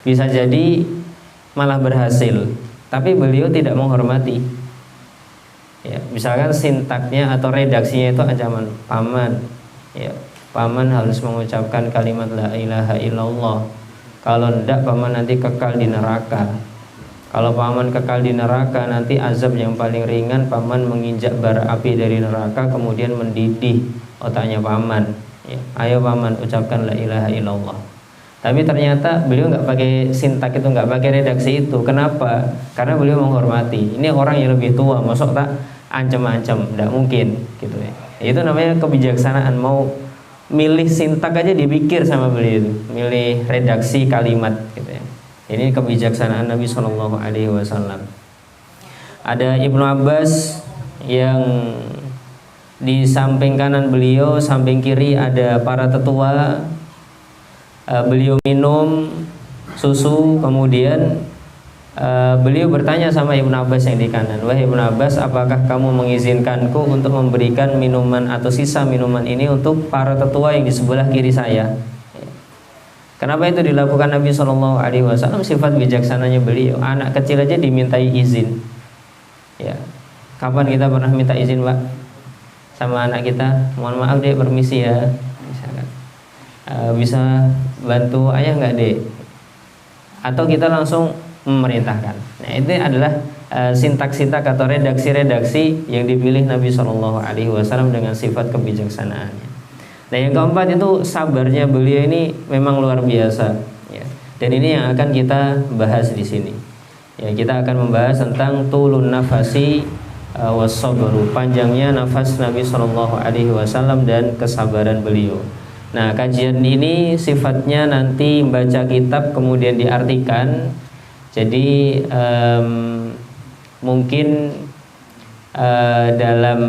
bisa jadi malah berhasil, tapi beliau tidak menghormati. Ya, misalkan sintaknya atau redaksinya itu ancaman, paman, ya, paman harus mengucapkan kalimat la ilaha illallah. Kalau tidak paman nanti kekal di neraka. Kalau paman kekal di neraka, nanti azab yang paling ringan paman menginjak bara api dari neraka, kemudian mendidih otaknya paman. Ya, ayo paman ucapkan la ilaha illallah. Tapi ternyata beliau nggak pakai sintak itu, nggak pakai redaksi itu. Kenapa? Karena beliau menghormati. Ini orang yang lebih tua, masuk tak ancam-ancam, tidak mungkin, gitu ya. Itu namanya kebijaksanaan. Mau milih sintak aja dipikir sama beliau itu, milih redaksi kalimat, gitu ya. Ini kebijaksanaan Nabi Shallallahu Alaihi Wasallam. Ada Ibnu Abbas yang di samping kanan beliau, samping kiri ada para tetua. Beliau minum susu, kemudian beliau bertanya sama Ibnu Abbas yang di kanan, wahai Ibnu Abbas, apakah kamu mengizinkanku untuk memberikan minuman atau sisa minuman ini untuk para tetua yang di sebelah kiri saya? Kenapa itu dilakukan Nabi Shallallahu Alaihi Wasallam? Sifat bijaksananya beliau. Anak kecil aja dimintai izin. Ya, kapan kita pernah minta izin, Pak, sama anak kita? Mohon maaf dek, permisi ya. Misalkan, bisa bantu ayah nggak dek? Atau kita langsung memerintahkan. Nah, itu adalah sintak-sintak atau redaksi-redaksi yang dipilih Nabi Shallallahu Alaihi Wasallam dengan sifat kebijaksanaannya. Nah, yang keempat itu sabarnya beliau ini memang luar biasa. Ya. Dan ini yang akan kita bahas di sini. Ya, kita akan membahas tentang tulun nafasi wasabru, panjangnya nafas Nabi Shallallahu Alaihi Wasallam dan kesabaran beliau. Nah, kajian ini sifatnya nanti baca kitab kemudian diartikan. Jadi mungkin dalam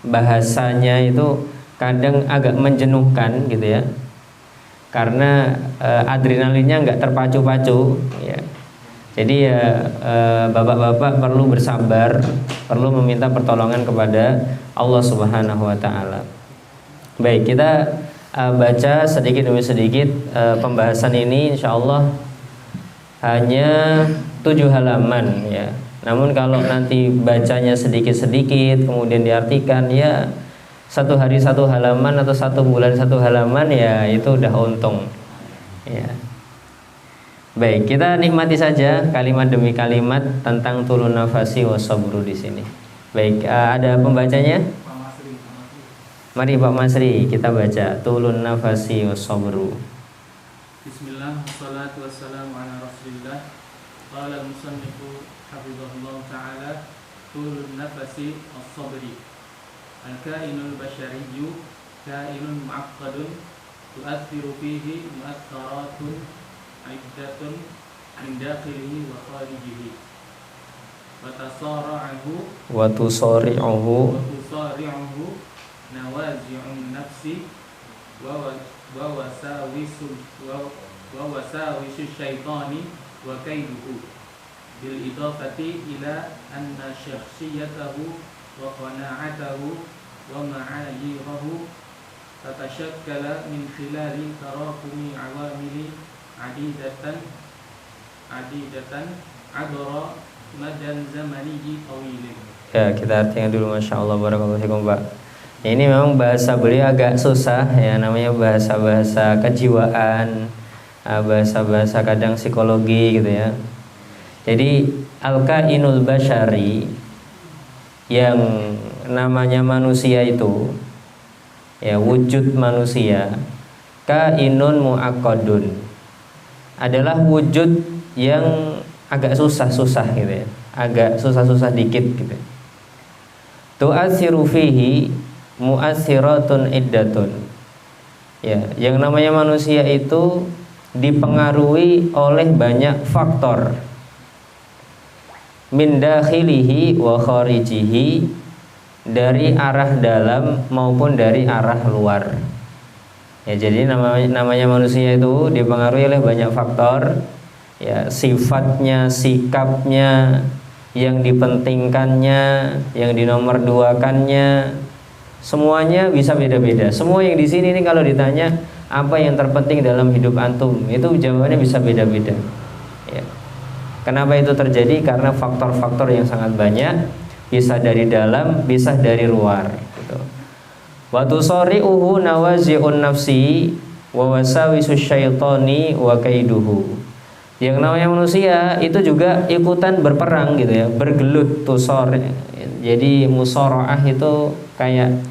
bahasanya itu kadang agak menjenuhkan gitu ya, karena adrenalinnya nggak terpacu-pacu ya. Jadi ya bapak-bapak perlu bersabar, perlu meminta pertolongan kepada Allah Subhanahu wa Ta'ala. Baik, kita baca sedikit demi sedikit pembahasan ini. Insya Allah hanya 7 halaman ya. Namun kalau nanti bacanya sedikit-sedikit kemudian diartikan, ya 1 hari 1 halaman atau 1 bulan 1 halaman, ya itu udah untung ya. Baik, kita nikmati saja kalimat demi kalimat tentang tulun nafasi wasabru di sini. Baik, ada pembacanya? Mari Pak Masri kita baca tulun nafasi wasabru. Bismillah, wassalatu wassalamu ala rasulillah. Qala al-musannifu hafizahullah ta'ala, tulun nafasi was-sabri. Al-kainul basyariyyu kainun mu'aqqadun tu'athiru fihi mu'atharatun iddatun min dakhilihi wa kharijihi wa tusari'uhu nawazi'un nafsi wa wasawisu syaitani wa kaiduhu bil idafati ila anna syakhsiyatahu wa qana'atahu wa ma'ayirahu tatashakkala min khilali tarakumi awamili adidatan adara madan zamanihi tawilin. Ya, kita artikan dulu. Masya Allah, barakallahu fikum Pak. Ini memang bahasa beliau agak susah ya, namanya bahasa-bahasa kejiwaan, bahasa-bahasa kadang psikologi gitu ya. Jadi al-kainul basyari, yang namanya manusia itu ya, wujud manusia, kainun mu'aqqadun, adalah wujud yang agak susah-susah gitu ya, agak susah-susah dikit gitu. Tu'atsiru fihi mu'atsiratun iddatun. Ya, yang namanya manusia itu dipengaruhi oleh banyak faktor. Min dakhilihi wa kharijihi, dari arah dalam maupun dari arah luar. Ya, jadi namanya manusia itu dipengaruhi oleh banyak faktor. Ya, sifatnya, sikapnya, yang dipentingkannya, yang dinomorduakannya, semuanya bisa beda-beda. Semua yang di sini ini kalau ditanya apa yang terpenting dalam hidup antum? Itu jawabannya bisa beda-beda. Ya. Kenapa itu terjadi? Karena faktor-faktor yang sangat banyak, bisa dari dalam, bisa dari luar. Gitu. Wa tusari'uhu nawazi'un nafsi wa wasawisus syaitani wa kaiduhu. Yang namanya manusia itu juga ikutan berperang gitu ya, bergelut tusor. Jadi musaraah itu kayak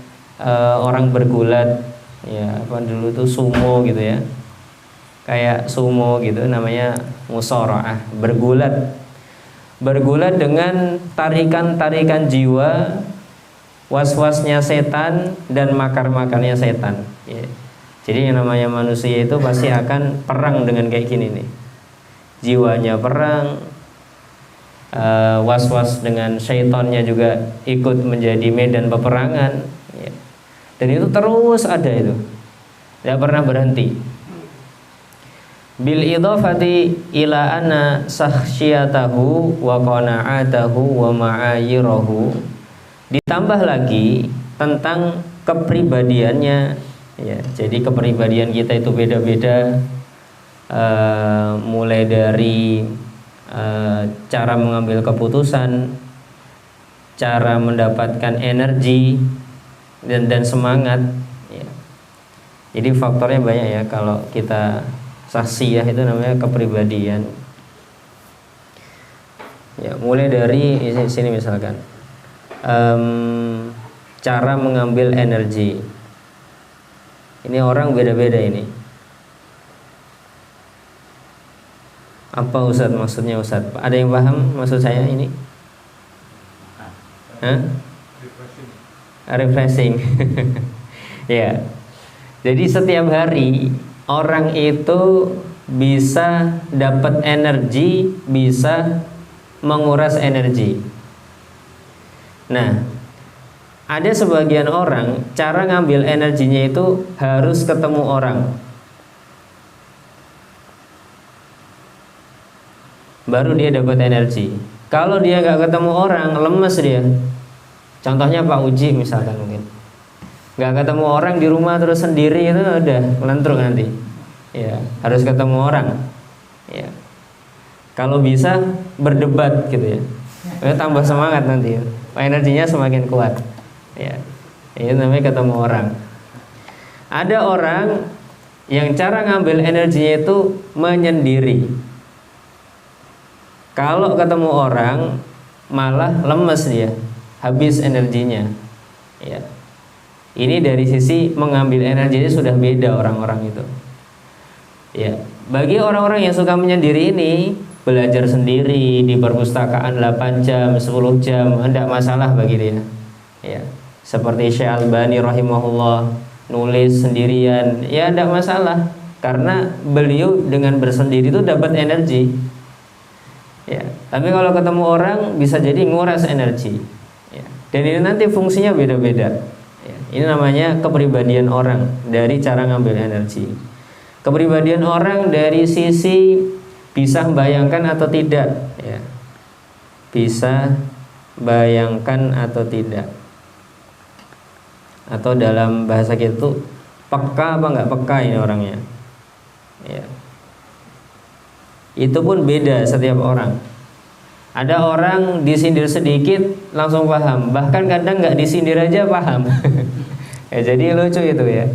orang bergulat ya, apa dulu tuh sumo gitu ya. Kayak sumo gitu namanya musaraah, bergulat. Bergulat dengan tarikan-tarikan jiwa, was-wasnya setan dan makar-makarnya setan ya. Jadi yang namanya manusia itu pasti akan perang dengan kayak gini nih. Jiwanya perang, was-was dengan syaitannya juga ikut menjadi medan peperangan ya. Dan itu terus ada itu, tidak pernah berhenti. Bil idhafati ila anna sakhsyatahu wa qana'atahu wa ma'ayirahu, ditambah lagi tentang kepribadiannya ya. Jadi kepribadian kita itu beda-beda, mulai dari cara mengambil keputusan, cara mendapatkan energi dan semangat ya. Jadi faktornya banyak ya. Kalau kita saksiyah itu namanya kepribadian ya, mulai dari sini misalkan cara mengambil energi. Ini orang beda-beda ini. Apa Ustadz maksudnya Ustadz? Ada yang paham maksud saya ini? Hah? Refreshing. Ya. Jadi setiap hari orang itu bisa dapat energi, bisa menguras energi. Nah, ada sebagian orang cara ngambil energinya itu harus ketemu orang, baru dia dapat energi. Kalau dia nggak ketemu orang, lemes dia. Contohnya Pak Uji misalkan, mungkin nggak ketemu orang di rumah terus sendiri, itu udah ngelentrung nanti ya, harus ketemu orang ya. Kalau bisa berdebat gitu ya, tambah semangat nanti ya. Energinya semakin kuat ya. Ini namanya ketemu orang. Ada orang yang cara ngambil energinya itu menyendiri. Kalau ketemu orang malah lemes dia, habis energinya ya. Ini dari sisi mengambil energinya sudah beda orang-orang itu ya. Bagi orang-orang yang suka menyendiri ini, belajar sendiri di perpustakaan 8 jam, 10 jam, tidak masalah bagi dia ya. Seperti Syekh Albani rahimahullah, nulis sendirian ya, tidak masalah, karena beliau dengan bersendiri itu dapat energi ya. Tapi kalau ketemu orang bisa jadi nguras energi ya. Dan ini nanti fungsinya beda-beda ya. Ini namanya kepribadian orang dari cara ngambil energi. Kepribadian orang dari sisi bisa membayangkan atau tidak ya. Bisa bayangkan atau tidak, atau dalam bahasa kita itu peka apa nggak peka ini orangnya ya. Itu pun beda setiap orang. Ada orang disindir sedikit langsung paham, bahkan kadang nggak disindir aja paham. Ya, jadi lucu itu ya.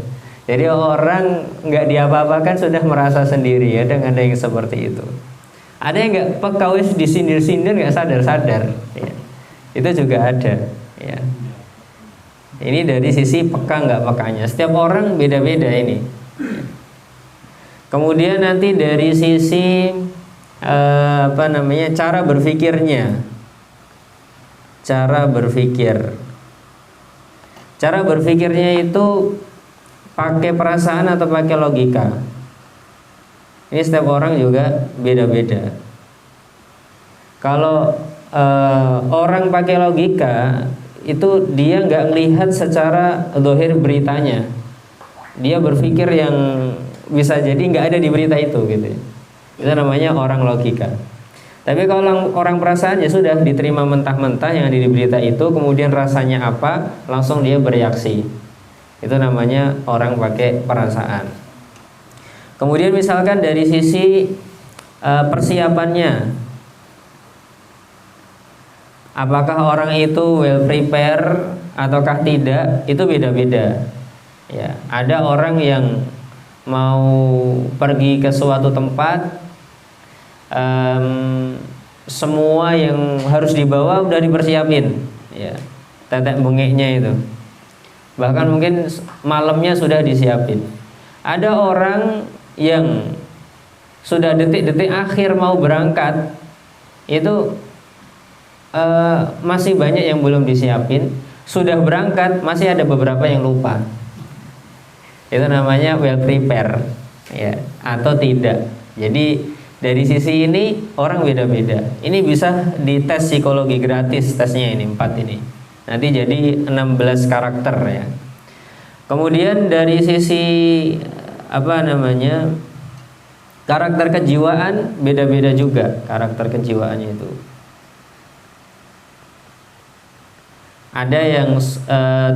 Jadi orang nggak diapa-apakan sudah merasa sendiri ya, dengan ada yang seperti itu. Ada yang nggak peka, wis disindir-sindir nggak sadar-sadar ya. Itu juga ada ya. Ini dari sisi peka nggak pekanya. Setiap orang beda-beda ini. Kemudian nanti dari sisi cara berpikirnya. Cara berpikirnya itu pakai perasaan atau pakai logika. Ini setiap orang juga beda-beda. Kalau orang pakai logika, itu dia nggak melihat secara zahir beritanya. Dia berpikir yang bisa jadi nggak ada di berita itu gitu. Itu namanya orang logika. Tapi kalau orang perasaan ya sudah diterima mentah-mentah yang ada di berita itu, kemudian rasanya apa, langsung dia bereaksi. Itu namanya orang pakai perasaan. Kemudian misalkan dari sisi persiapannya, apakah orang itu well prepare ataukah tidak, itu beda-beda. Ya, ada orang yang mau pergi ke suatu tempat, semua yang harus dibawa udah dipersiapin, ya, tetek bengeknya itu. Bahkan mungkin malamnya sudah disiapin. Ada orang yang sudah detik-detik akhir mau berangkat, itu masih banyak yang belum disiapin. Sudah berangkat masih ada beberapa yang lupa. Itu namanya well prepare, ya, atau tidak. Jadi dari sisi ini orang beda-beda. Ini bisa dites psikologi gratis, tesnya ini 4 ini. Nanti jadi 16 karakter, ya. Kemudian dari sisi karakter kejiwaan beda-beda juga karakter kejiwaannya itu. Ada yang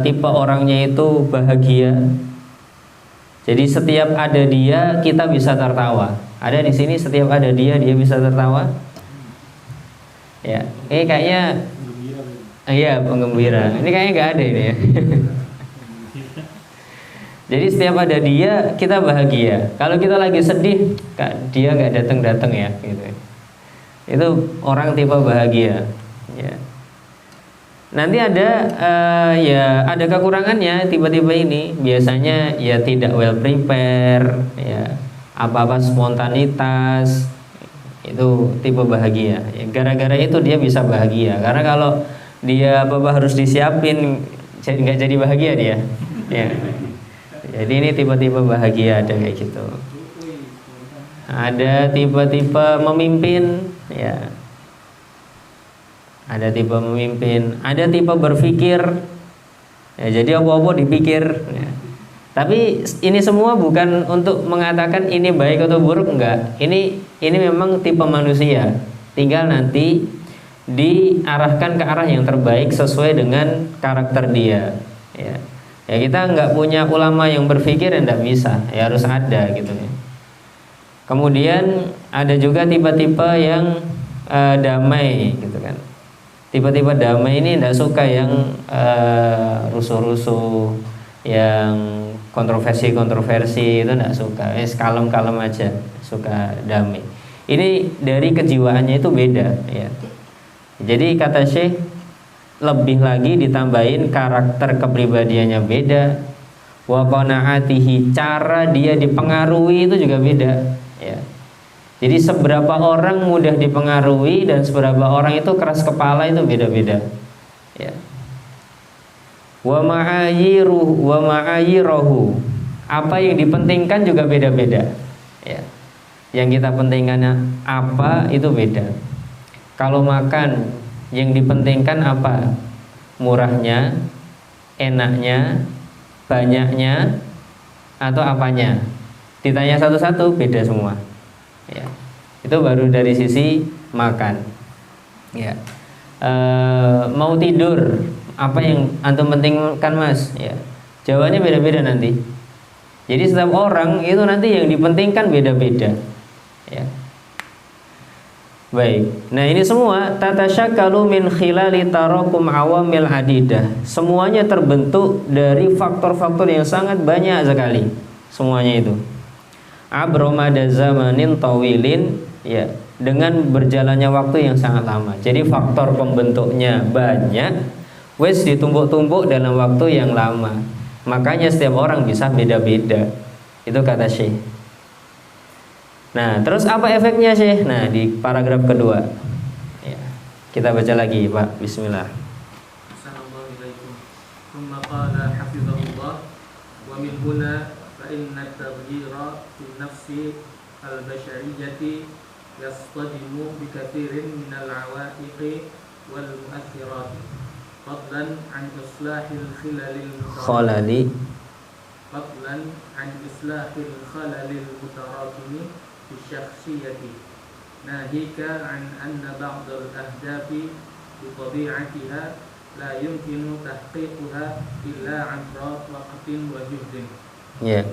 tipe orangnya itu bahagia. Jadi setiap ada dia kita bisa tertawa. Ada di sini setiap ada dia bisa tertawa. Ya, ini kayaknya iya penggembira. Ini kayaknya nggak ada ini ya. Jadi setiap ada dia kita bahagia. Kalau kita lagi sedih, dia nggak datang ya, gitu. Itu orang tipe bahagia. Ya. Nanti ada ada kekurangannya tipe-tipe ini. Biasanya ya tidak well prepare, ya, apa-apa spontanitas. Itu tipe bahagia. Ya, gara-gara itu dia bisa bahagia. Karena kalau dia apa-apa harus disiapin, nggak jadi bahagia dia. Ya. Jadi ini tipe-tipe bahagia, ada kayak gitu. Ada tipe-tipe memimpin, ya. Ada tipe memimpin, ada tipe berpikir, ya, jadi apa-apa dipikir, ya. Tapi ini semua bukan untuk mengatakan ini baik atau buruk, enggak. Ini memang tipe manusia. Tinggal nanti diarahkan ke arah yang terbaik sesuai dengan karakter dia, ya. Ya kita nggak punya ulama yang berpikir, ya nggak bisa, ya harus ada gitu ya. Kemudian ada juga tipe-tipe yang damai gitu kan. Tipe-tipe damai ini tidak suka yang rusuh-rusuh, yang kontroversi itu tidak suka. Kalem-kalem aja, suka damai. Ini dari kejiwaannya itu beda, ya. Jadi kata Syekh, lebih lagi ditambahin karakter kepribadiannya beda, wa qanaatihi, cara dia dipengaruhi itu juga beda, ya. Jadi seberapa orang mudah dipengaruhi dan seberapa orang itu keras kepala itu beda-beda, ya. Wa ma'ayiruhu, apa yang dipentingkan juga beda-beda, ya. Yang kita pentingkan apa itu beda. Kalau makan yang dipentingkan apa? Murahnya, enaknya, banyaknya, atau apanya? Ditanya satu-satu beda semua, ya. Itu baru dari sisi makan, ya. Mau tidur, apa yang antum pentingkan mas? Ya, jawabannya beda-beda nanti. Jadi setiap orang itu nanti yang dipentingkan beda-beda, ya. Baik, nah ini semua tatasyakkalu min khilali tarakum awamil adidah. Semuanya terbentuk dari faktor-faktor yang sangat banyak sekali. Semuanya itu abromada zamanin tawilin, ya, dengan berjalannya waktu yang sangat lama. Jadi faktor pembentuknya banyak, wes ditumpuk-tumpuk dalam waktu yang lama. Makanya setiap orang bisa beda-beda. Itu kata Syekh. Nah, terus apa efeknya Syekh? Nah, di paragraf kedua, ya, kita baca lagi Pak. Bismillah. Assalamualaikum. Tsumma qala hafizahullah wa min huna fa inna at-taghyira fi nafsi al-bashariyati yastadimu bi kathirin min al-awaiqi wal mu'athirat fadlan an islahil khalalil mutarakimi بالشخصية ناهيك عن أن بعض الأهداف بطبيعتها لا يمكن تحقيقها إلا عبر وقت وجهد. Ya.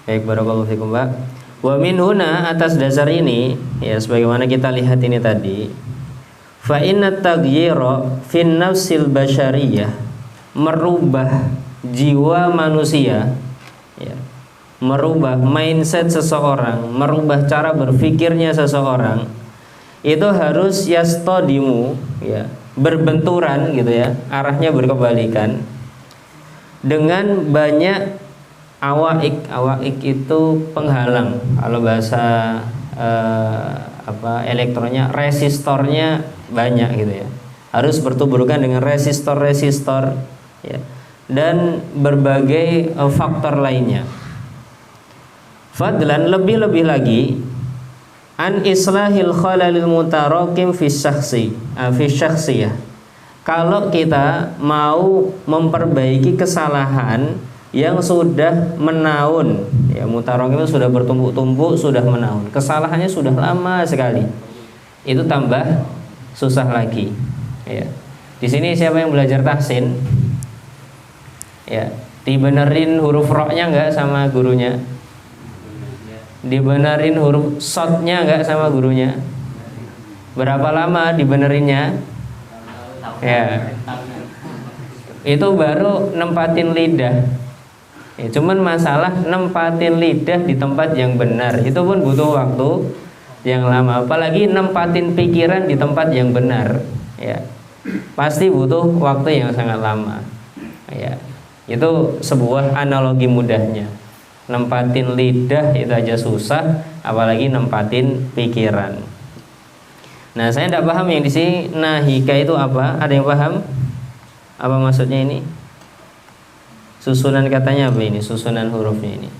Baik, barakallahu fikum, Pak. Wa min huna, atas dasar ini ya sebagaimana kita lihat ini tadi, fa inna taghyira fin nafsil basyariyah, merubah jiwa manusia ya, merubah mindset seseorang, merubah cara berpikirnya seseorang, itu harus yastadimu ya, berbenturan gitu ya, arahnya berkebalikan dengan banyak awaik itu penghalang, kalau bahasa elektronnya resistornya banyak gitu ya, harus bertuburkan dengan resistor ya, dan berbagai faktor lainnya. Fadlan, lebih lagi an islahil khalalil mutarakim fi syakhsiyah, kalau kita mau memperbaiki kesalahan yang sudah menaun ya, mutarakim itu sudah bertumpuk-tumpuk, sudah menaun, kesalahannya sudah lama sekali, itu tambah susah lagi ya. Di sini siapa yang belajar tahsin ya, dibenerin huruf ro-nya enggak sama gurunya, dibenerin huruf shot-nya enggak sama gurunya, berapa lama dibenerinnya ya, itu baru nempatin lidah ya, cuman masalah nempatin lidah di tempat yang benar itu pun butuh waktu yang lama, apalagi nempatin pikiran di tempat yang benar ya, pasti butuh waktu yang sangat lama ya. Itu sebuah analogi mudahnya, nempatin lidah itu aja susah, apalagi nempatin pikiran. Nah, saya tidak paham yang di sini nahika itu apa? Ada yang paham? Apa maksudnya ini? Susunan katanya apa ini? Susunan hurufnya ini?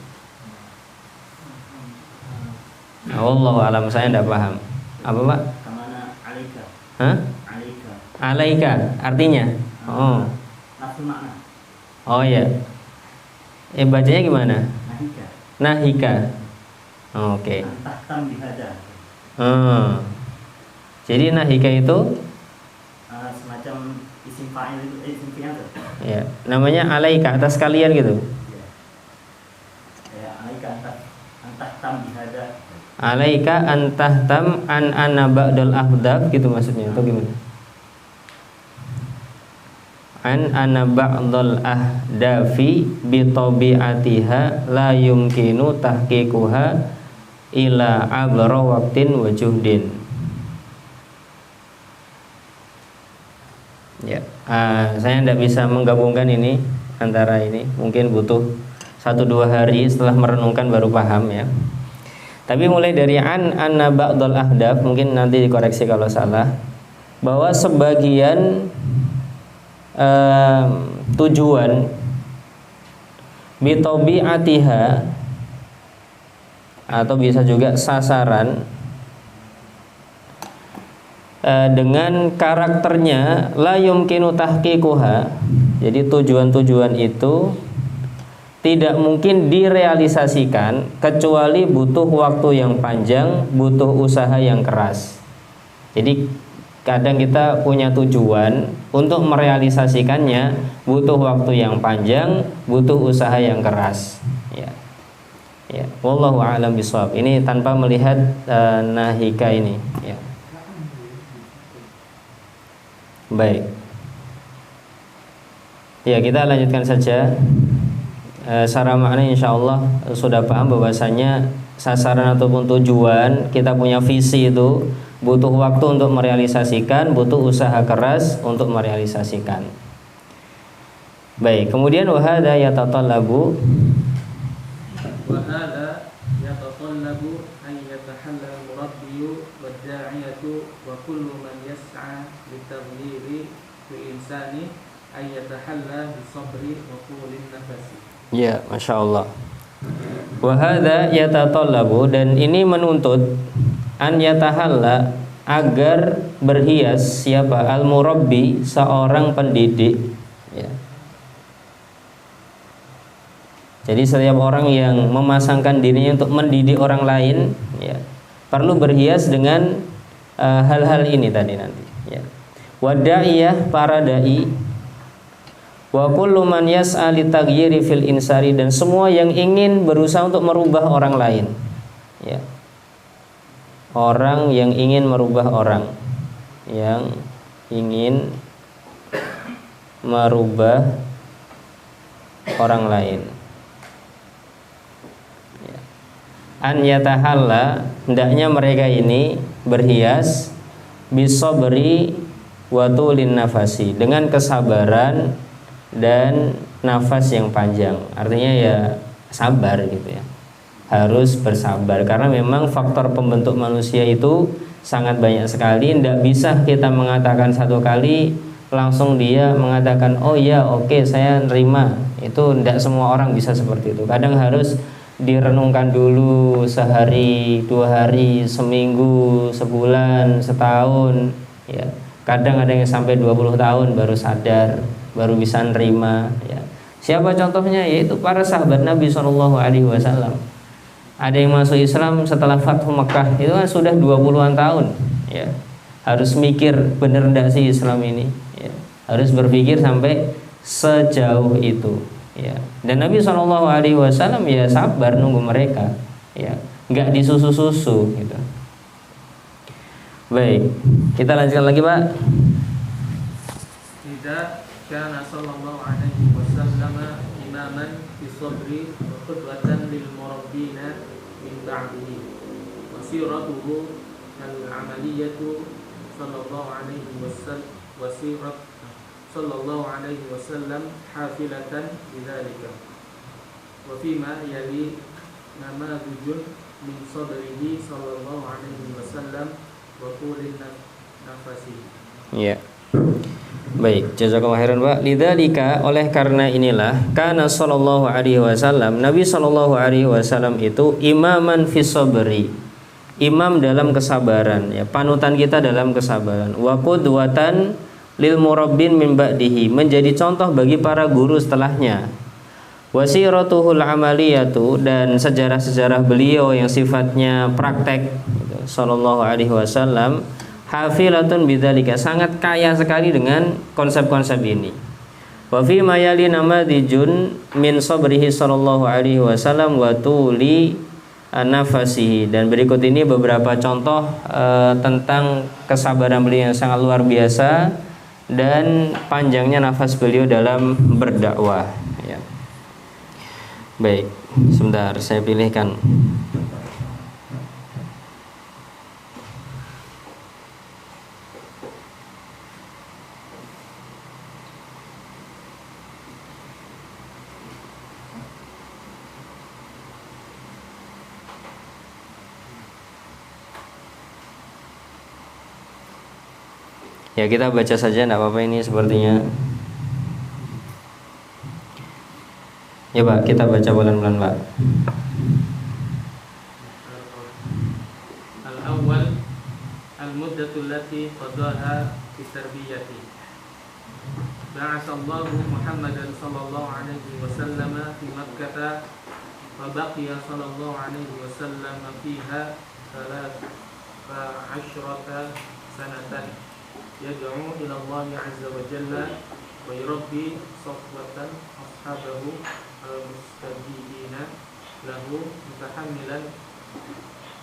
Wallahu alam, saya tidak paham. Apa, Pak? Kamana alaika. Hah? Alaika. Alaika artinya? Oh. Nafsu makna. Oh ya. Bacanya gimana? Nahika. Nahika. Oh, oke. Tahtam bihada. Jadi nahika itu Semacam isim fa'il itu, isim fi'il itu. ya, namanya alaika, atas kalian gitu. Ya, alaika tahtam bihada. Alaika antahtam an ana ba'dal ahdaf gitu maksudnya, atau gimana? An ana ba'dal ahdafi bi tabi'atiha la yumkinu tahqiquha ila abra waqtin wa juhdin. Ya, saya tidak bisa menggabungkan ini antara ini, mungkin butuh 1-2 hari setelah merenungkan baru paham ya. Tapi mulai dari anna ba'dal ahdaf, mungkin nanti dikoreksi kalau salah, bahwa sebagian tujuan bitabi'atiha, atau bisa juga sasaran, dengan karakternya la yumkinu tahqiquha. Jadi tujuan-tujuan itu tidak mungkin direalisasikan kecuali butuh waktu yang panjang, butuh usaha yang keras. Jadi kadang kita punya tujuan, untuk merealisasikannya butuh waktu yang panjang, butuh usaha yang keras. Ya, ya. Wallahu a'lam bishawab. Ini tanpa melihat nahika ini. Ya. Baik. Ya, kita lanjutkan saja. Secara makna insyaallah sudah paham bahwasanya sasaran ataupun tujuan kita punya visi itu butuh waktu untuk merealisasikan, butuh usaha keras untuk merealisasikan. Baik, kemudian wahada yatatallabu an yatahalla al-murabbiyu wad-da'iyatu wa kullu man yas'a litaghyiri fi insani ay yatahalla bis-sabri wa tulin nafasi. Ya, Masya Allah. Wahada yatatallabu, dan ini menuntut an yatahalla, agar berhias siapa? Al-murabbi, seorang pendidik ya. Jadi setiap orang yang memasangkan dirinya untuk mendidik orang lain ya, perlu berhias dengan hal-hal ini tadi nanti ya. Wada'iyah, para dai, Wa kullu man yas'a li taghyiri fil insari, dan semua yang ingin berusaha untuk merubah orang lain. Ya. Orang yang ingin merubah orang, yang ingin merubah orang lain. Ya. An yatahalla, hendaknya mereka ini berhias bisabri wa tulin nafasi, dengan kesabaran dan nafas yang panjang. Artinya ya sabar gitu ya. Harus bersabar karena memang faktor pembentuk manusia itu sangat banyak sekali. Tidak bisa kita mengatakan satu kali langsung dia mengatakan oh ya oke, saya nerima. Itu tidak semua orang bisa seperti itu. Kadang harus direnungkan dulu sehari, 2 hari, seminggu, sebulan, setahun ya. Kadang ada yang sampai 20 tahun baru sadar, baru bisa nerima ya. Siapa contohnya? Yaitu para sahabat Nabi SAW. Ada yang masuk Islam setelah Fathu Mekah, itu kan sudah 20-an tahun ya. Harus mikir bener enggak sih Islam ini ya. Harus berpikir sampai sejauh itu ya. Dan Nabi SAW ya sabar nunggu mereka ya, nggak disusu-susu gitu. Baik, kita lanjutkan lagi Pak. Tidak kana sallallahu alaihi wasallam imaman fi sabri wa qudwatan lil murabbina min ba'dihi wa siratuhu al-amaliyatu sallallahu alaihi wasallam wa sirat sallallahu alaihi wasallam hafilatan bidzalika wa fima yali namadujun min sabrihi sallallahu alaihi wasallam wa tulin nafasi. Ya. Baik, jazakallahu khairan Pak. Lidzalika, oleh karena inilah, kana sallallahu alaihi wasallam, Nabi sallallahu alaihi wasallam itu imaman fi sabri, imam dalam kesabaran ya, panutan kita dalam kesabaran. Wa qudwatan lil murabbin min ba'dihi, menjadi contoh bagi para guru setelahnya. Wasiratuhul amaliyatu, dan sejarah-sejarah beliau yang sifatnya praktek gitu, sallallahu alaihi wasallam, hafilatun bidzalika, sangat kaya sekali dengan konsep-konsep ini. Wa fi mayali namadijun min sabrihi sallallahu alaihi wasallam wa tuli nafasihi, dan berikut ini beberapa contoh tentang kesabaran beliau yang sangat luar biasa dan panjangnya nafas beliau dalam berdakwah ya. Baik, sebentar saya pilihkan. Ya kita baca saja, tidak apa-apa ini sepertinya. Ya Pak, kita baca pelan-pelan Pak. Al-awwal al-muddatu allati qadaha fi tarbiyati. Ba'atsallahu Muhammadan sallallahu alaihi wasallam fi Makkah wa baqiya sallallahu alaihi wasallam fiha 13 sanatan yad'u ila Allah azza wa jalla wa yurabbi safwatan ashabahu al-mustajibina lahu mutahammilan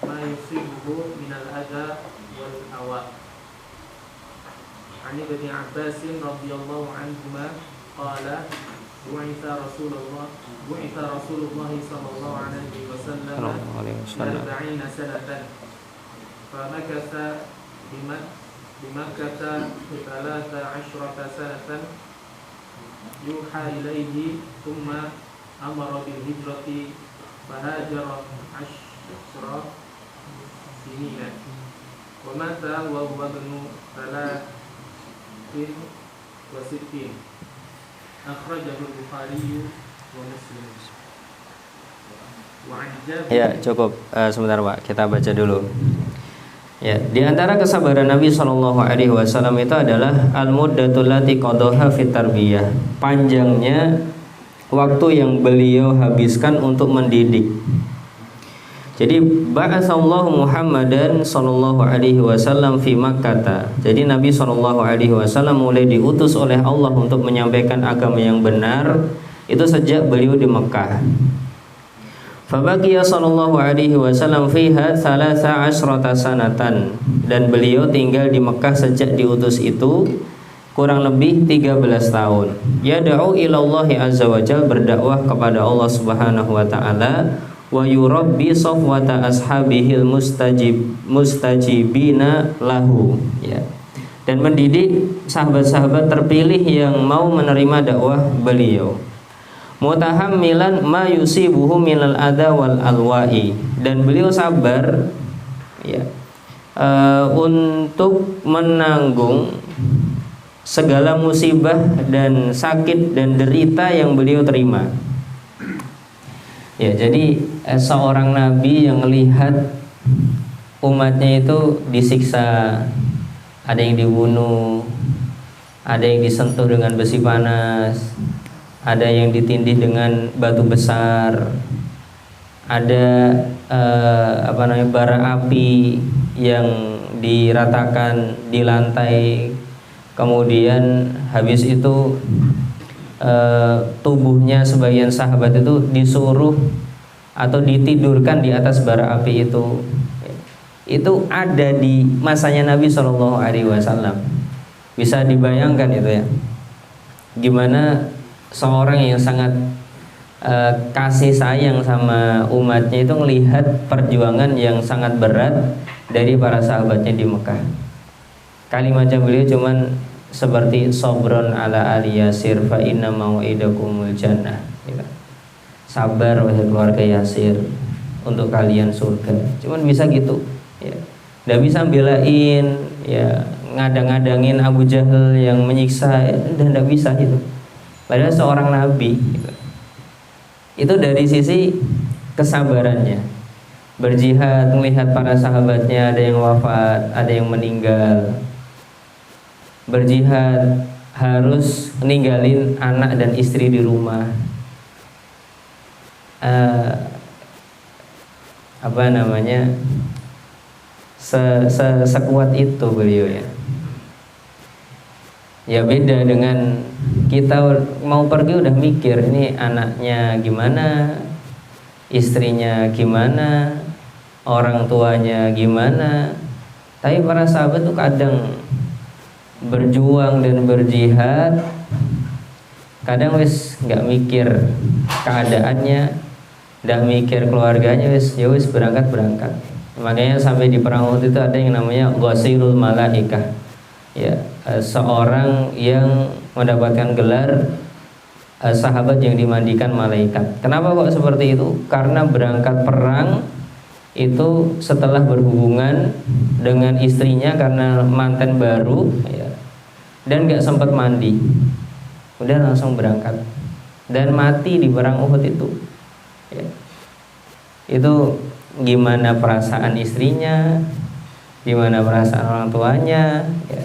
ma yusibuhu min al-adha wal hawa. An Ibn Abbas radhiyallahu anhuma qala bu'itha Rasulullah sallallahu alaihi wasallam 40 sanatan famakatha bimakkah 13 sanatan yuha ilaihi thumma amara bil hijrati fahajara 10 sinina wa mata wa huwa ibnu 63 akhrajahu al-Bukhari wa Muslim. Wa an Jabir. Ya cukup, sebentar Pak, kita baca dulu. Ya, di antara kesabaran Nabi Shallallahu Alaihi Wasallam itu adalah al-muddatul lati qadaha fit tarbiyah, panjangnya waktu yang beliau habiskan untuk mendidik. Jadi ba'atsallahu Muhammadan sallallahu alaihi wasallam fi Makkah. Jadi Nabi sallallahu alaihi wasallam mulai diutus oleh Allah untuk menyampaikan agama yang benar itu sejak beliau di Mekah. Fabaqiya sallallahu alaihi wasallam fiha 13 sanatan, dan beliau tinggal di Mekah sejak diutus itu kurang lebih 13 tahun. Yad'u ila Allah azza wajalla, berdakwah kepada Allah Subhanahu wa taala, wa yurabbi safwata ashabihil mustajibina lahu, ya. Dan mendidik sahabat-sahabat terpilih yang mau menerima dakwah beliau. Mutahammilan ma yusibuhu minal adha wal alwa'i, dan beliau sabar, ya, untuk menanggung segala musibah dan sakit dan derita yang beliau terima. Ya, jadi seorang nabi yang melihat umatnya itu disiksa, ada yang dibunuh, ada yang disentuh dengan besi panas, ada yang ditindih dengan batu besar, ada bara api yang diratakan di lantai, kemudian habis itu tubuhnya sebagian sahabat itu disuruh atau ditidurkan di atas bara api itu. Itu ada di masanya Nabi Shallallahu Alaihi Wasallam. Bisa dibayangkan itu ya, gimana seorang yang sangat kasih sayang sama umatnya itu melihat perjuangan yang sangat berat dari para sahabatnya di Mekah. Kalimatnya beliau cuman seperti sobron ala ali Yasir fa inna mau'idakumul jannah, ya. Sabar wahai keluarga Yasir, untuk kalian surga. Cuman bisa gitu, ya. Nggak bisa belain, ya, ngadang-ngadangin Abu Jahal yang menyiksa, dan nggak bisa gitu. Padahal seorang nabi, gitu. Itu dari sisi kesabarannya, berjihad, melihat para sahabatnya ada yang wafat, ada yang meninggal. Berjihad harus ninggalin anak dan istri di rumah. Sekuat itu beliau, ya. Ya beda dengan kita mau pergi udah mikir ini anaknya gimana, istrinya gimana, orang tuanya gimana. Tapi para sahabat tuh kadang berjuang dan berjihad, kadang wis nggak mikir keadaannya, nggak mikir keluarganya, wis berangkat. Makanya sampai di perang Uhud itu ada yang namanya Ghasirul Malaikah, ya, seorang yang mendapatkan gelar sahabat yang dimandikan malaikat. Kenapa kok seperti itu? Karena berangkat perang itu setelah berhubungan dengan istrinya karena manten baru, ya, dan gak sempat mandi, udah langsung berangkat dan mati di perang Uhud itu, ya. Itu gimana perasaan istrinya, gimana perasaan orang tuanya, ya.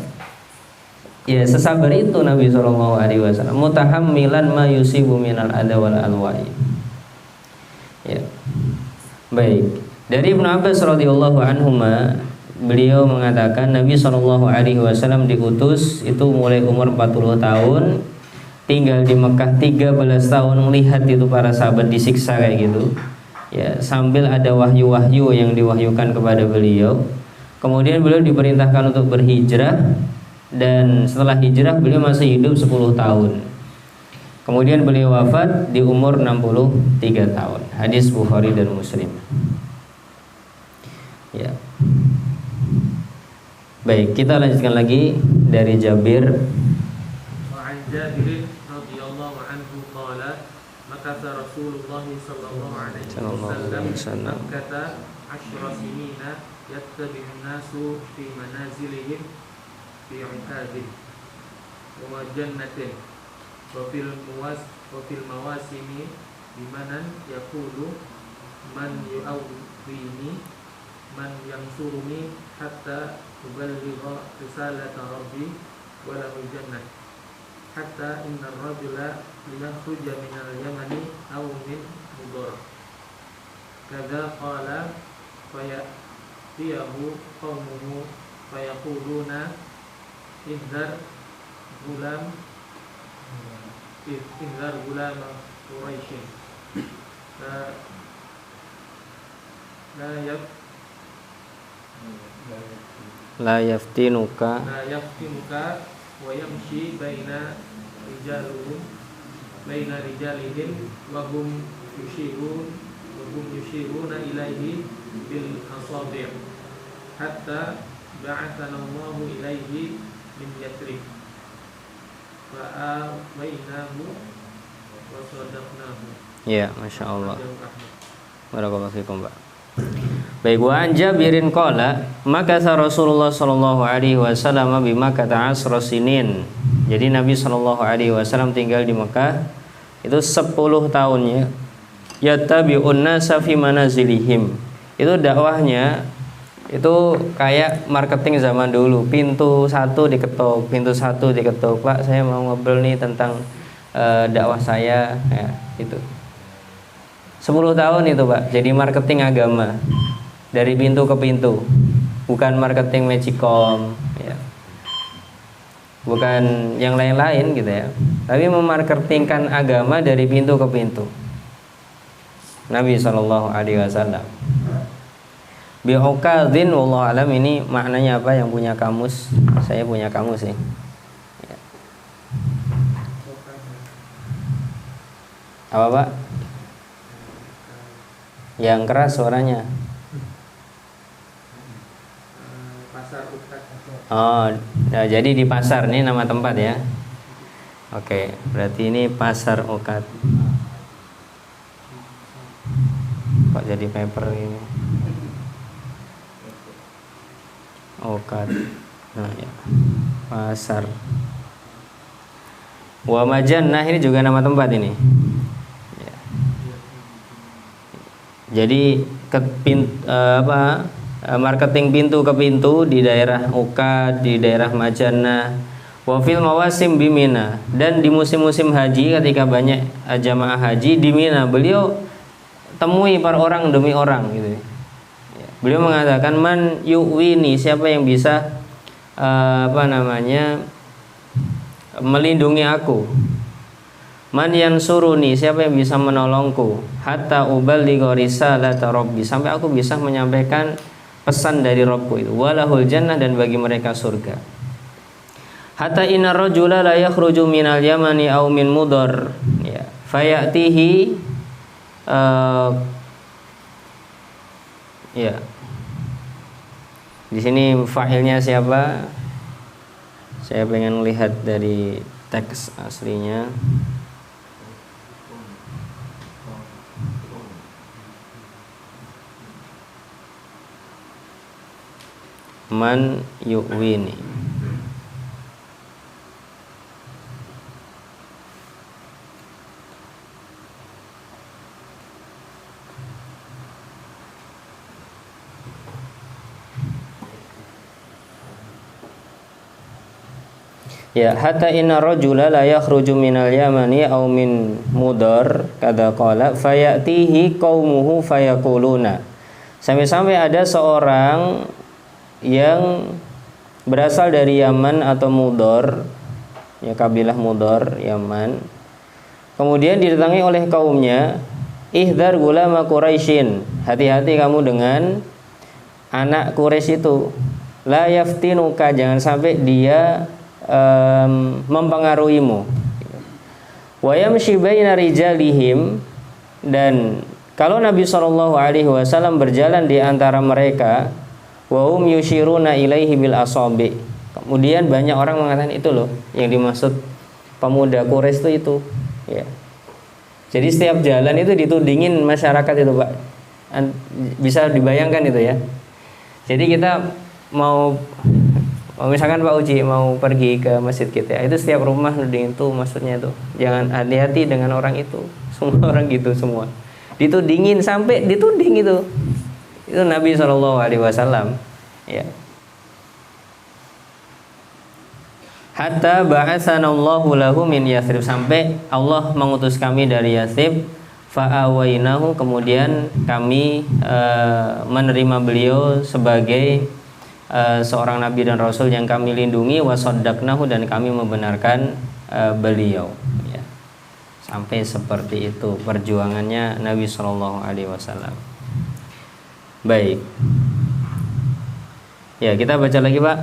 Ya sesabar itu Nabi SAW. Mutahammilan ma yusibu minal adha wal alwai, ya. Baik, dari Ibnu Abbas radhiyallahu anhuma, beliau mengatakan Nabi SAW diutus itu mulai umur 40 tahun, tinggal di Mekah 13 tahun, melihat itu para sahabat disiksa kayak gitu, ya, sambil ada wahyu-wahyu yang diwahyukan kepada beliau. Kemudian beliau diperintahkan untuk berhijrah, dan setelah hijrah beliau masih hidup 10 tahun. Kemudian beliau wafat di umur 63 tahun. Hadis Bukhari dan Muslim. Ya. Baik, kita lanjutkan lagi dari Jabir. Wa 'an Jabir radhiyallahu anhu qala makatha Rasulullah sallallahu alaihi wasallam kata 10 sinina yattabi'un nasu fi manazilihim fi 'ikadin wa jannatin wa fil mawasimi bimanan yaqulu man yu'awwini man yansuruni hatta uballigha risalata rabbi wa lahu jannah hatta inna ar-rajula liyakhruja minal yamani aw min mudar. Kada qala fayatiyahu qaumuhu fayaquluna ihdar gulam Quraisy la yaftinuka wa yamshi baina rijalihim wa hum yushiruna ilaihi bil asabi' hatta ba'athana Allahu ilaihi min Yatsrib fa'awainahu wa sadaqnahu. Ya, Masya Allah. Barakallahu fikum, Pak. Baik, wa an Jabirin qala maka Rasulullah sallallahu alaihi wasallam bi Makkah 10 sinin. Jadi Nabi sallallahu alaihi wasallam tinggal di Mekah itu 10 tahun ya. Yattabi'un nasa fi manazilihim. Itu dakwahnya itu kayak marketing zaman dulu. Pintu satu diketuk, Pak, saya mau ngobrol nih tentang dakwah saya ya, itu. 10 tahun itu, Pak. Jadi marketing agama. Dari pintu ke pintu, bukan marketing magicom ya. Bukan yang lain-lain gitu ya, tapi memarketingkan agama dari pintu ke pintu. Nabi sallallahu alaihi wasallam. Bi'ukadzin wallahu alam, ini maknanya apa yang punya kamus? Saya punya kamus sih. Ya. Apa, Pak? Yang keras suaranya. Oh, nah, jadi di pasar, ini nama tempat ya. Oke, berarti ini pasar Ukad. Kok jadi paper ini? Ukad. Nah, ya. Pasar. Wa Majannah, ini juga nama tempat ini. Ya. Jadi marketing pintu ke pintu di daerah Ukad, di daerah Majannah, wa fil mawasim bi Mina, dan di musim-musim haji ketika banyak jamaah haji di Mina beliau temui para orang demi orang gitu. Beliau mengatakan man yu'wini, siapa yang bisa melindungi aku, man yansuruni, siapa yang bisa menolongku, hatta uballigha risalata rabbi, sampai aku bisa menyampaikan pesan dari Rabbku itu, walahul jannah, dan bagi mereka surga. Hatta inna rajula la yakhruju minal yamani aw min mudar ya fayatihi ya. Di sini fa'ilnya siapa? Saya pengen lihat dari teks aslinya. Man yu'wini. Ya, hatta inna rajula la yakhruju minal yamani aw min mudar kada qala fayatihi qaumuhu fayaquluna. Sampai-sampai ada seorang yang berasal dari Yaman atau Mudor, ya, kabilah Mudor, Yaman. Kemudian didatangi oleh kaumnya, ihdar gulama Quraisyin, hati-hati kamu dengan anak Quraisy itu, la yaftinuka, jangan sampai dia mempengaruhimu. Wa yamshi baina rijalihim, dan kalau Nabi SAW berjalan di antara mereka, wa hum yushiruna ilaihi bil asabi. Kemudian banyak orang mengatakan itu loh yang dimaksud pemuda Quraisy itu ya. Jadi setiap jalan itu ditudingin masyarakat itu, Pak. Bisa dibayangkan itu ya. Jadi kita mau misalkan Pak Uji mau pergi ke masjid kita, itu setiap rumah nuding itu, maksudnya itu jangan, hati-hati dengan orang itu. Semua orang gitu semua. Ditudingin sampai dituding itu. Itu Nabi SAW ya. Hatta ba'atsanallahu lahu min Yatsrib, sampai Allah mengutus kami dari Yatsrib, fa'awainahu, kemudian kami menerima beliau sebagai seorang nabi dan rasul yang kami lindungi, wasaddaqnahu, dan kami membenarkan beliau, ya. Sampai seperti itu perjuangannya Nabi Shallallahu Alaihi Wasallam. Baik, ya, kita baca lagi, Pak.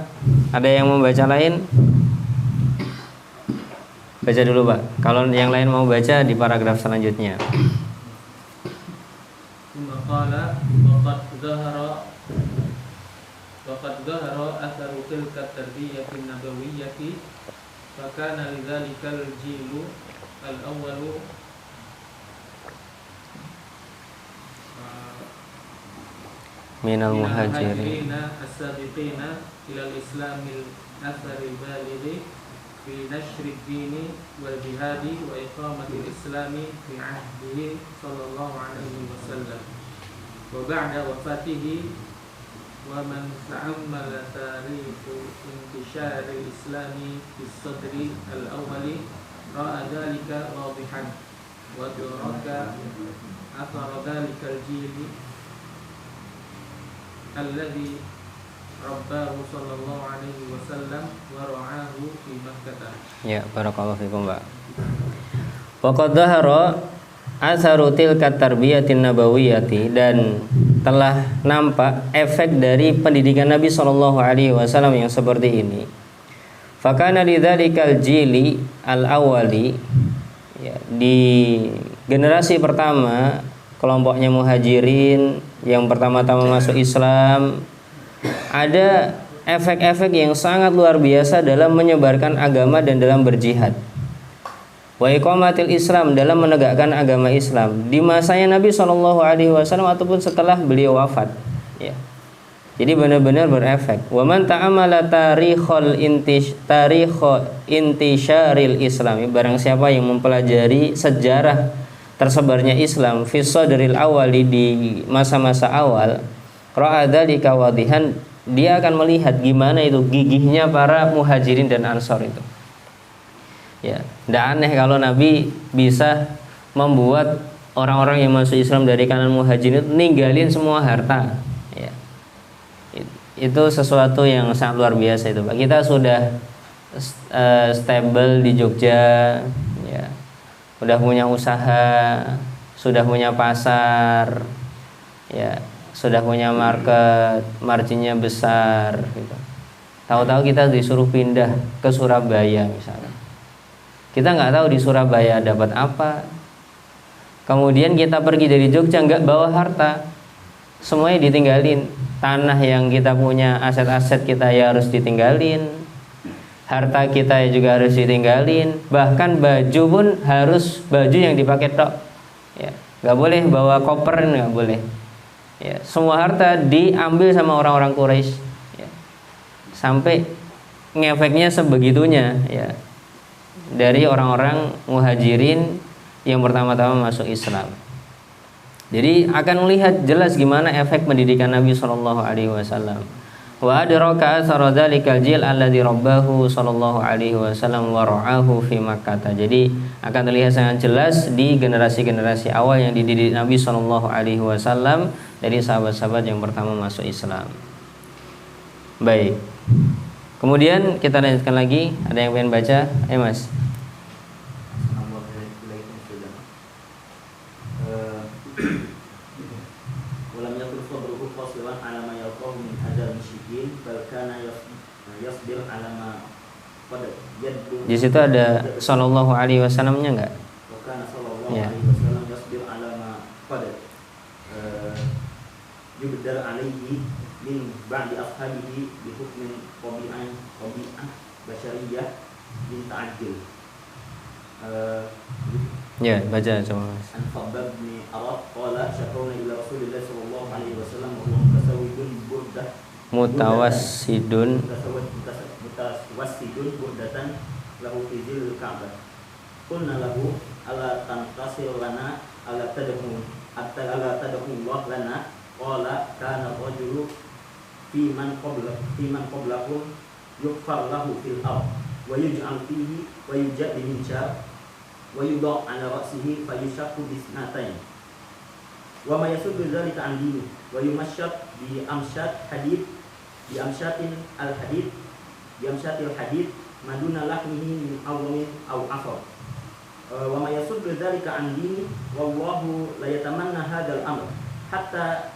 Ada yang mau baca lain? Baca dulu, Pak. Kalau yang lain mau baca di paragraf selanjutnya. Qala waqad dhahara atharu tilka tarbiyati nabawiyyati fa kana lidzalikal jilu al-awwalu Minal muhajirin as-sabiqina ila al-islamil athari balighi fi nashri ad-dini wal jihadi wa iqamati al-islami fi ahdihi sallallahu alaihi wasallam wa ba'da wafatihi wa man ta'ammala tarikhu intishar al-islami fi sadri al-awwali ra'a dhalika wadihan wa adraka athara dhalika al-jili alladhi rabbahu sallallahu alaihi wasallam wa ra'ahu fi Makkah. Ya, barakallahu fikum, Pak. Wa qad dhahara atharu tilka tarbiyatin nabawiyyati, dan telah nampak efek dari pendidikan Nabi Shallallahu Alaihi Wasallam yang seperti ini. Fakana lidzalikal jili al-awwali, ya, di generasi pertama kelompoknya muhajirin yang pertama-tama masuk Islam, ada efek-efek yang sangat luar biasa dalam menyebarkan agama dan dalam berjihad. Wa iqamatil Islam, dalam menegakkan agama Islam di masanya Nabi Shallallahu Alaihi Wasallam ataupun setelah beliau wafat, ya. Jadi benar-benar berefek. Wa man ta'amala tarikhul intisyaril Islami, barang siapa yang mempelajari sejarah tersebarnya Islam fi sadril awali, di masa-masa awal, ra'a dzalika wadihan, dia akan melihat gimana itu gigihnya para muhajirin dan ansor itu. Ya, tidak aneh kalau Nabi bisa membuat orang-orang yang masuk Islam dari kalangan muhajirin itu ninggalin semua harta. Ya. Itu sesuatu yang sangat luar biasa itu, Pak. Kita sudah stable di Jogja, ya. Sudah punya usaha, sudah punya pasar, ya, sudah punya market, marginnya besar, gitu. Tahu-tahu kita disuruh pindah ke Surabaya misalnya. Kita nggak tahu di Surabaya dapat apa. Kemudian kita pergi dari Jogja nggak bawa harta, semuanya ditinggalin. Tanah yang kita punya, aset-aset kita ya harus ditinggalin. Harta kita juga harus ditinggalin. Bahkan baju pun harus baju yang dipakai tok. Ya, nggak boleh bawa koper, nggak boleh. Ya, semua harta diambil sama orang-orang Quraisy. Ya. Sampai ngefeknya sebegitunya, ya. Dari orang-orang muhajirin yang pertama-tama masuk Islam. Jadi akan melihat jelas gimana efek pendidikan Nabi Shallallahu Alaihi Wasallam. Wa adraka athara dzalikal jil alladzi rabbahu Shallallahu Alaihi Wasallam wa ra'ahu fi Makkah. Jadi akan terlihat sangat jelas di generasi-generasi awal yang dididik Nabi Shallallahu Alaihi Wasallam dari sahabat-sahabat yang pertama masuk Islam. Baik. Kemudian kita lanjutkan lagi. Ada yang pengen baca? Ayo, Mas. Walam yakun sabruhu qasiran ala ma yalqahu min adal musyrikin bal kana yasbir ala ma qad yaddu. Di situ ada sallallahu alaihi wasallamnya enggak? Wa kana sallallahu Ya. alaihi wasallam yasbir ala ma qad yubdal alaihi min ba'di ashabihi bi hukmin qabi'ah basyariyah bin ta'ajjul. Ya, baca coba, Mas. An Khabbab bin Arad qala syakawna ila Rasulillah sallallahu alaihi wasallam wa huwa mutasawwidun burdah Mutawassidun mutawassidun burdatan lahu fi zil Ka'bah. Qulna lahu ala tanqasir lana ala tad'u Allah lana qala kana rajulu fi man qablakum yughfar lahu fil ard wa yuj'al fihi wa yujad min syar wa yudha' 'ala ra'sihi fayushaqqu bisnatain wa ma yasuddu dzalika 'an dini wa yumashshad bi amshatil hadid maduna lahmihi min awmin aw afar wa ma yasuddu dzalika 'an dini wallahu la yatamanna hadzal amr hatta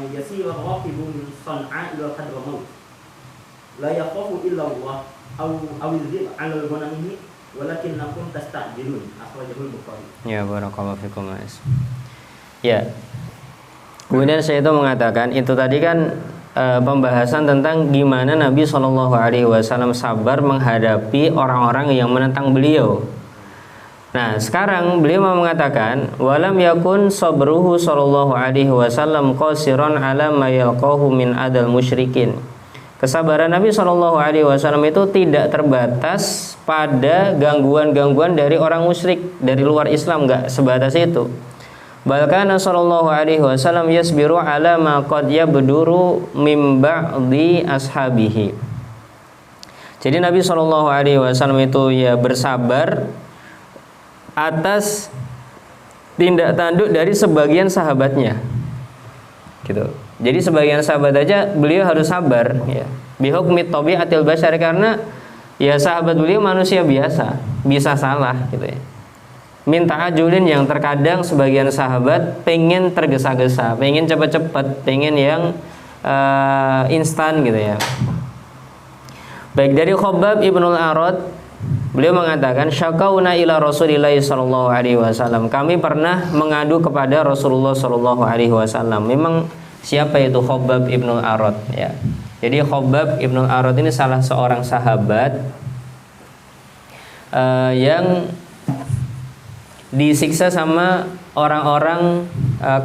yasira raqibu min San'a ila Hadramaut la yakhafu illa Allah aw yuzil 'ala al-ghanamihi walakinnakum tasta'jilun akhrajahu al-Bukhari. Ya, barakallahu fikum, Mas. Ya. Kemudian saya itu mengatakan itu tadi kan pembahasan tentang gimana Nabi Shallallahu Alaihi Wasallam sabar menghadapi orang-orang yang menentang beliau. Nah, sekarang beliau mau mengatakan walam yakun sabruhu Shallallahu Alaihi Wasallam qasiran ala ma yalqahu min adal musyrikin. Kesabaran Nabi Shallallahu Alaihi Wasallam itu tidak terbatas pada gangguan-gangguan dari orang musyrik dari luar Islam, nggak sebatas itu. Bahkan Sallallahu Alaihi Wasallam yasbiru ala ma qad yabduru min ba'di ashabihi. Jadi Nabi Sallallahu Alaihi Wasallam itu ya bersabar atas tindak tanduk dari sebagian sahabatnya, gitu. Jadi sebagian sahabat aja beliau harus sabar, ya. Bihukmi tabiatil bashar, karena ya sahabat beliau manusia biasa, bisa salah, gitu ya. Minta ajulin yang terkadang sebagian sahabat pengen tergesa-gesa, pengen cepat-cepat, pengen yang instan gitu ya. Baik, dari Khabbab ibnul Arad, beliau mengatakan syakauna ila Rasulillah sallallahu alaihi wasallam. Kami pernah mengadu kepada Rasulullah sallallahu alaihi wasallam. Memang siapa itu Khabbab ibnul Arad ya. Jadi Khabbab ibnul Arad ini salah seorang sahabat yang disiksa sama orang-orang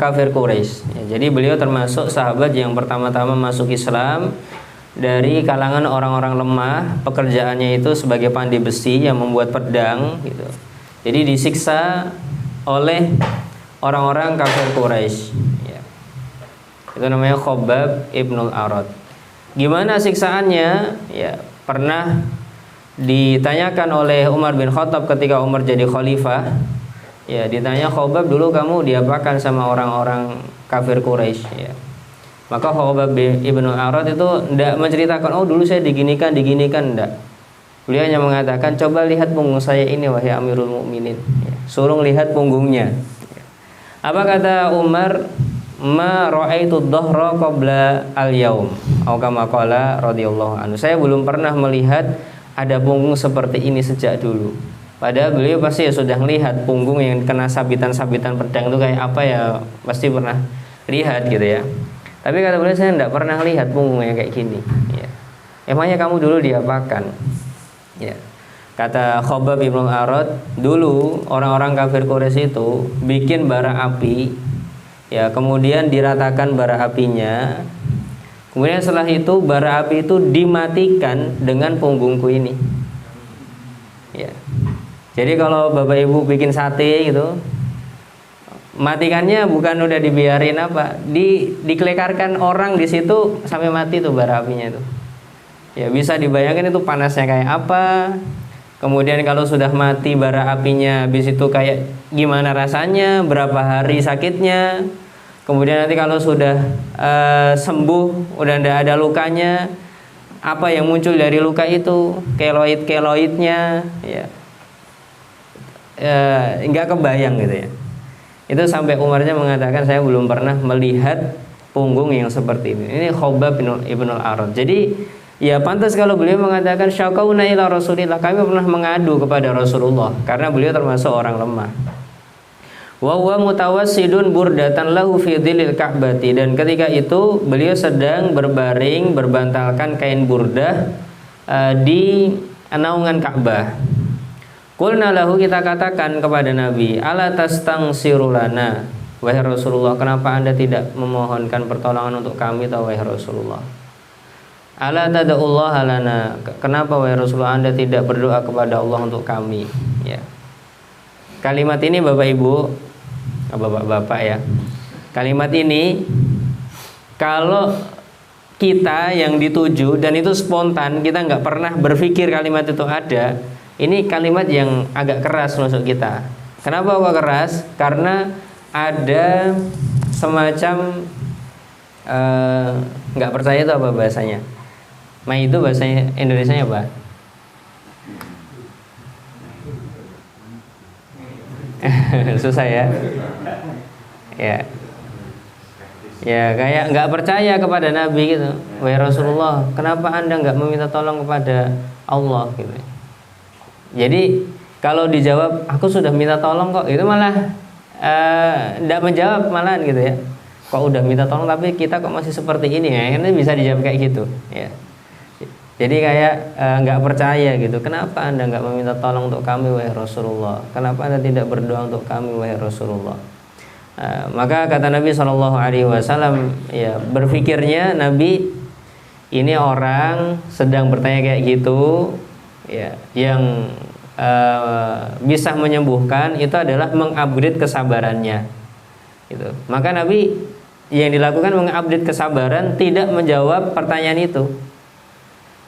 kafir Quraisy. Ya, jadi beliau termasuk sahabat yang pertama-tama masuk Islam dari kalangan orang-orang lemah. Pekerjaannya itu sebagai pandai besi yang membuat pedang, gitu. Jadi disiksa oleh orang-orang kafir Quraisy. Ya. Itu namanya Khabbab ibnul Arad. Gimana siksaannya? Ya, pernah ditanyakan oleh Umar bin Khattab ketika Umar jadi khalifah. Ya, ditanya Khabbab, dulu kamu diapakan sama orang-orang kafir Quraisy, ya. Maka Khabbab ibnu Arad itu tidak menceritakan, oh dulu saya diginikan, tidak. Beliau hanya mengatakan, coba lihat punggung saya ini wahai Amirul Mukminin, ya. Suruh lihat punggungnya. Ya. Apa kata Umar? Ma ra'aitu dhahra qabla al-yaum, atau kama qala radhiyallahu anhu. Saya belum pernah melihat ada punggung seperti ini sejak dulu. Padahal beliau pasti ya sudah melihat punggung yang kena sabitan-sabitan pedang itu kayak apa ya, pasti pernah lihat gitu ya. Tapi kata beliau, saya tidak pernah lihat punggung yang kayak gini. Ya. Emangnya kamu dulu diapakan? Ya. Kata Khabbab ibn Arad, dulu orang-orang kafir Quraisy itu bikin bara api, ya, kemudian diratakan bara apinya. Kemudian setelah itu bara api itu dimatikan dengan punggungku ini. Ya. Jadi kalau Bapak Ibu bikin sate gitu, matikannya bukan udah dibiarin apa, diklekarkan orang di situ sampai mati tuh bara apinya itu. Ya, bisa dibayangkan itu panasnya kayak apa. Kemudian kalau sudah mati bara apinya, habis itu kayak gimana rasanya, berapa hari sakitnya. Kemudian nanti kalau sudah sembuh, udah tidak ada lukanya, apa yang muncul dari luka itu, keloid-keloidnya, ya. Enggak kebayang gitu ya. Itu sampai Umarnya mengatakan, saya belum pernah melihat punggung yang seperti ini. Ini Khabbab ibnul Arad. Jadi ya pantas kalau beliau mengatakan syakauna ila Rasulillah, kami pernah mengadu kepada Rasulullah, karena beliau termasuk orang lemah. Wa huwa mutawassidun burdatan lahu fi dhillil Ka'bati, dan ketika itu beliau sedang berbaring berbantalkan kain burdah di naungan Ka'bah. Qulna lahu, kita katakan kepada Nabi, ala tastangsiru lana, wahai Rasulullah, kenapa Anda tidak memohonkan pertolongan untuk kami, wahai Rasulullah? Ala tada'ullaha lana, kenapa wahai Rasulullah Anda tidak berdoa kepada Allah untuk kami? Ya. Kalimat ini Bapak Ibu, Bapak-bapak ya, kalimat ini kalau kita yang dituju dan itu spontan, kita nggak pernah berpikir kalimat itu ada, Ini kalimat yang agak keras masuk kita. Kenapa kok keras? Karena ada semacam nggak percaya itu apa bahasanya? Itu bahasanya Indonesianya apa? Susah ya. Ya kayak nggak percaya kepada Nabi gitu. Wahai Rasulullah, kenapa Anda nggak meminta tolong kepada Allah gitu. Jadi kalau dijawab aku sudah minta tolong kok, itu malah nggak menjawab malahan gitu ya. Kok udah minta tolong tapi kita kok masih seperti ini ya? Ini bisa dijawab kayak gitu ya. Jadi kayak nggak percaya gitu. Kenapa Anda nggak meminta tolong untuk kami wahai Rasulullah? Kenapa Anda tidak berdoa untuk kami wahai Rasulullah? Maka kata Nabi SAW, ya berpikirnya Nabi ini orang sedang bertanya kayak gitu, ya yang bisa menyembuhkan itu adalah mengupgrade kesabarannya. Gitu. Maka Nabi yang dilakukan mengupdate kesabaran, tidak menjawab pertanyaan itu.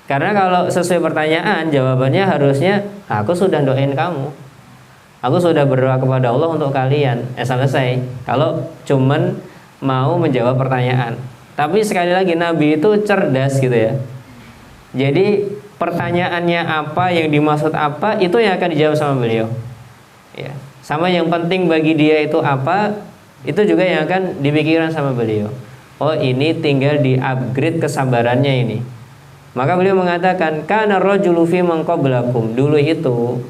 Karena kalau sesuai pertanyaan, jawabannya harusnya aku sudah doain kamu. Aku sudah berdoa kepada Allah untuk kalian. Selesai. Kalau cuman mau menjawab pertanyaan. Tapi sekali lagi Nabi itu cerdas gitu ya. Jadi pertanyaannya apa, yang dimaksud apa, itu yang akan dijawab sama beliau. Ya. Sama yang penting bagi dia itu apa, itu juga yang akan dipikirkan sama beliau. Oh ini tinggal di-upgrade kesabarannya ini. Maka beliau mengatakan kana rajulu fi man qablakum. Dulu itu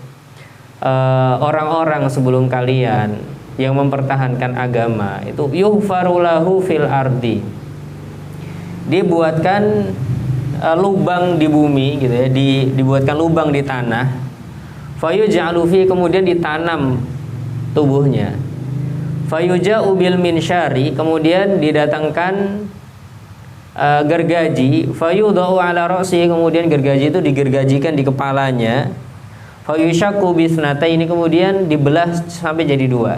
orang-orang sebelum kalian yang mempertahankan agama itu yuhfaru lahu fil ardi. Dibuatkan lubang di bumi gitu ya, dibuatkan lubang di tanah. Fayuj'alu fi, kemudian ditanam tubuhnya. Fayuja'u bil minsyari, kemudian didatangkan gergaji. Fayudau ala ra'si, kemudian gergaji itu digergajikan di kepalanya. Fayushaku bisnata, ini kemudian dibelah sampai jadi dua.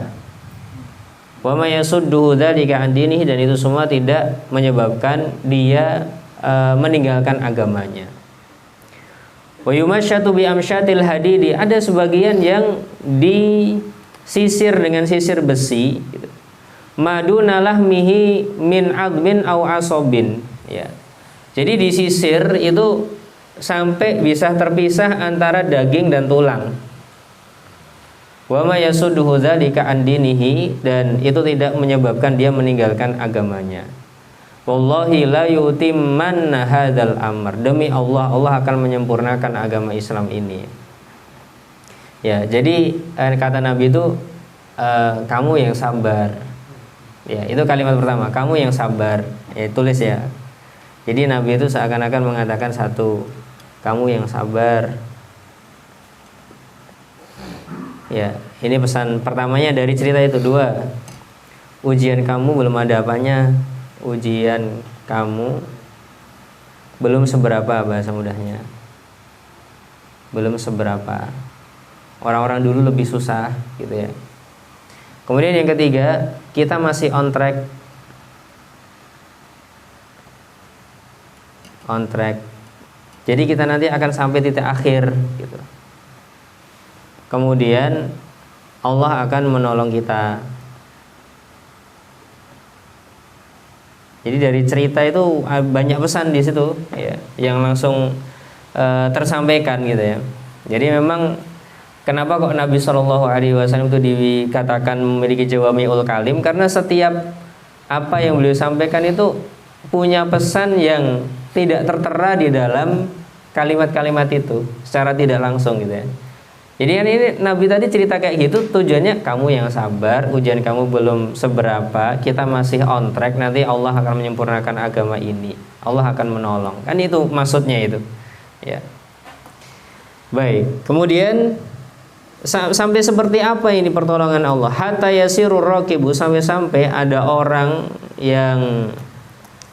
Wa ma yasudduhu dzalika an dinihi, dan itu semua tidak menyebabkan dia meninggalkan agamanya. Wa yumasyatu bi amsyatil hadidi, ada sebagian yang disisir dengan sisir besi gitu. Maduna lahmihi min admin au asobin ya. Jadi disisir itu sampai bisa terpisah antara daging dan tulang. Wa ma yasudduhu dzalika an dinihi, dan itu tidak menyebabkan dia meninggalkan agamanya. Wallahi la yutimmanna hadzal amr, demi Allah, Allah akan menyempurnakan agama Islam ini. Ya, jadi kata Nabi itu kamu yang sabar. Ya, itu kalimat pertama, kamu yang sabar. Ya, tulis ya. Jadi Nabi itu seakan-akan mengatakan satu, kamu yang sabar. Ya, ini pesan pertamanya dari cerita itu. Dua, ujian kamu belum ada apanya. Ujian kamu belum seberapa, bahasa mudahnya. Belum seberapa. Orang-orang dulu lebih susah gitu ya. Kemudian yang ketiga, kita masih on track. On track. Jadi kita nanti akan sampai titik akhir gitu. Kemudian Allah akan menolong kita. Jadi dari cerita itu banyak pesan di situ ya, yang langsung tersampaikan gitu ya. Jadi memang kenapa kok Nabi SAW itu dikatakan memiliki jawami'ul kalim, karena setiap apa yang beliau sampaikan itu punya pesan yang tidak tertera di dalam kalimat-kalimat itu secara tidak langsung gitu ya. Jadi kan ini Nabi tadi cerita kayak gitu, tujuannya kamu yang sabar, ujian kamu belum seberapa, kita masih on track, nanti Allah akan menyempurnakan agama ini, Allah akan menolong. Kan itu maksudnya itu. Ya. Baik, kemudian sampai seperti apa ini pertolongan Allah? Hatta yasirur raqibu, sampai ada orang yang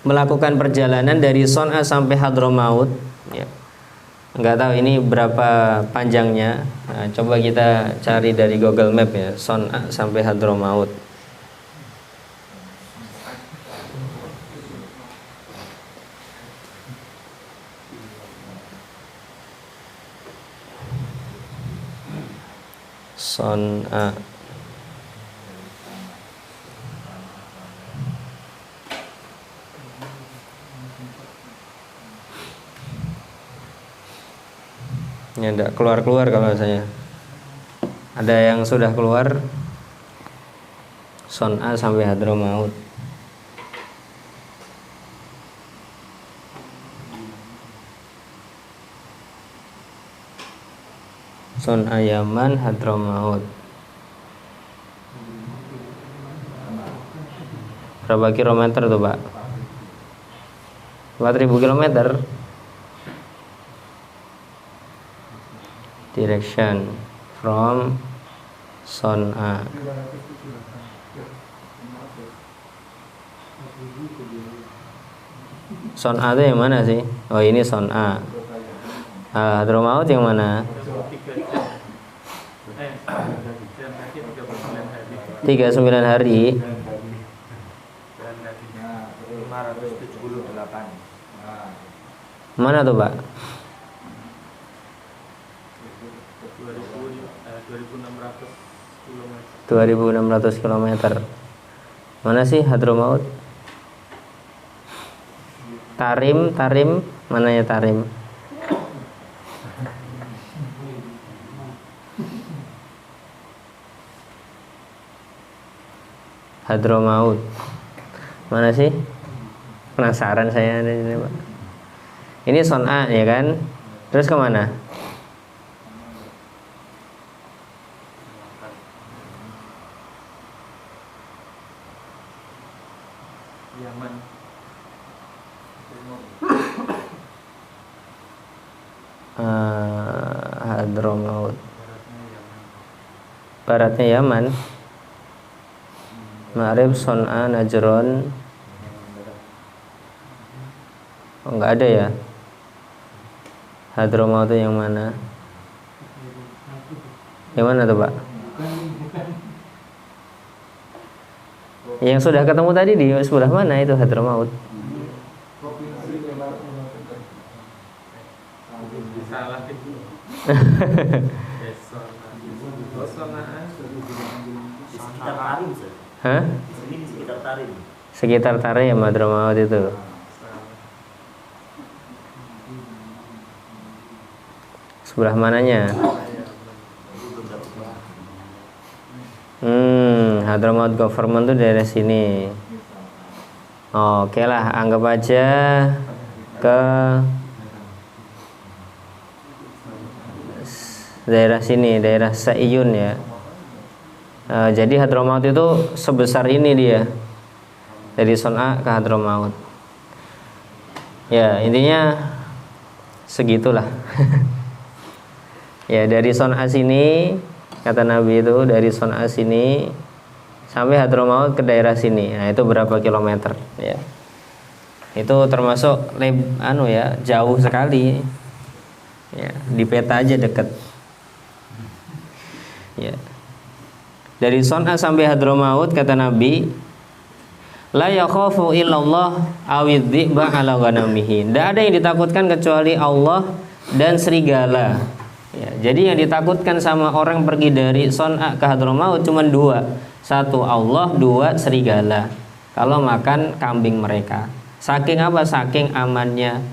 melakukan perjalanan dari Son'a sampai Hadramaut ya. Nggak tahu ini berapa panjangnya. Nah, coba kita cari dari Google Map ya, Son'a sampai Hadramaut. son'a. Ini tidak keluar-keluar kalau saya. Ada yang sudah keluar son'a sampai Hadramaut. Son'a Yaman, Hadramaut. Berapa kilometer tuh Pak? 4000 kilometer. Direction from Son'a. Son'a itu yang mana sih? Oh ini Son'a. Hadramaut yang mana? 39 hari. 578. Mana tuh Pak? 2600 km. Mana sih Hadramaut? Tarim, mana ya Tarim? Hadramaut. Mana sih? Penasaran saya ini Pak. Ini Son'a ya kan? Terus kemana? Yaman. Hadramaut. Baratnya Yaman. Ma'rib, Son'a, Najron. Oh, enggak ada ya. Hadramaut itu yang mana? Yang mana tuh Pak? Yang sudah ketemu tadi di sebelah mana itu Hadramaut? Salah itu. Di sekitar Tarim, Sir. Hah? Ini di sekitar Tarim. Sekitar Tarim Hadramaut itu. Sebelah mananya? Hadramaut Government tuh daerah sini. Oke lah, anggap aja ke daerah sini, daerah Saiyun ya. Jadi Hadramaut itu sebesar ini dia, dari Son'a ke Hadramaut. Ya intinya segitulah. Ya dari Son'a sini, kata Nabi itu dari Son'a sini sampai Hadramaut ke daerah sini. Nah itu berapa kilometer ya? Itu termasuk jauh sekali. Ya, di peta aja deket. Ya. Dari Son'a sampai Hadramaut kata Nabi, la yakhafu illallah awidhi'ba ala ghanamihi. Tidak ada yang ditakutkan kecuali Allah dan serigala. Ya, jadi yang ditakutkan sama orang pergi dari Son'a ke Hadramaut cuma dua. Satu Allah, dua serigala. Kalau makan kambing mereka. Saking apa? Saking amannya.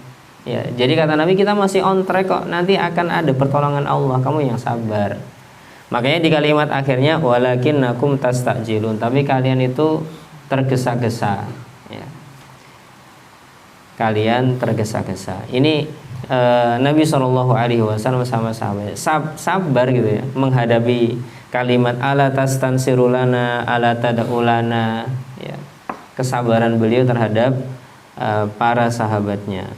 Ya, jadi kata Nabi kita masih on track kok. Nanti akan ada pertolongan Allah. Kamu yang sabar. Makanya di kalimat akhirnya walakinnakum tastajilun. Tapi kalian itu tergesa-gesa. Ya. Kalian tergesa-gesa. Ini Nabi SAW sama sahabat sabar gitu ya menghadapi kalimat ala tastansirulana ala tad'ulana ya, kesabaran beliau terhadap para sahabatnya.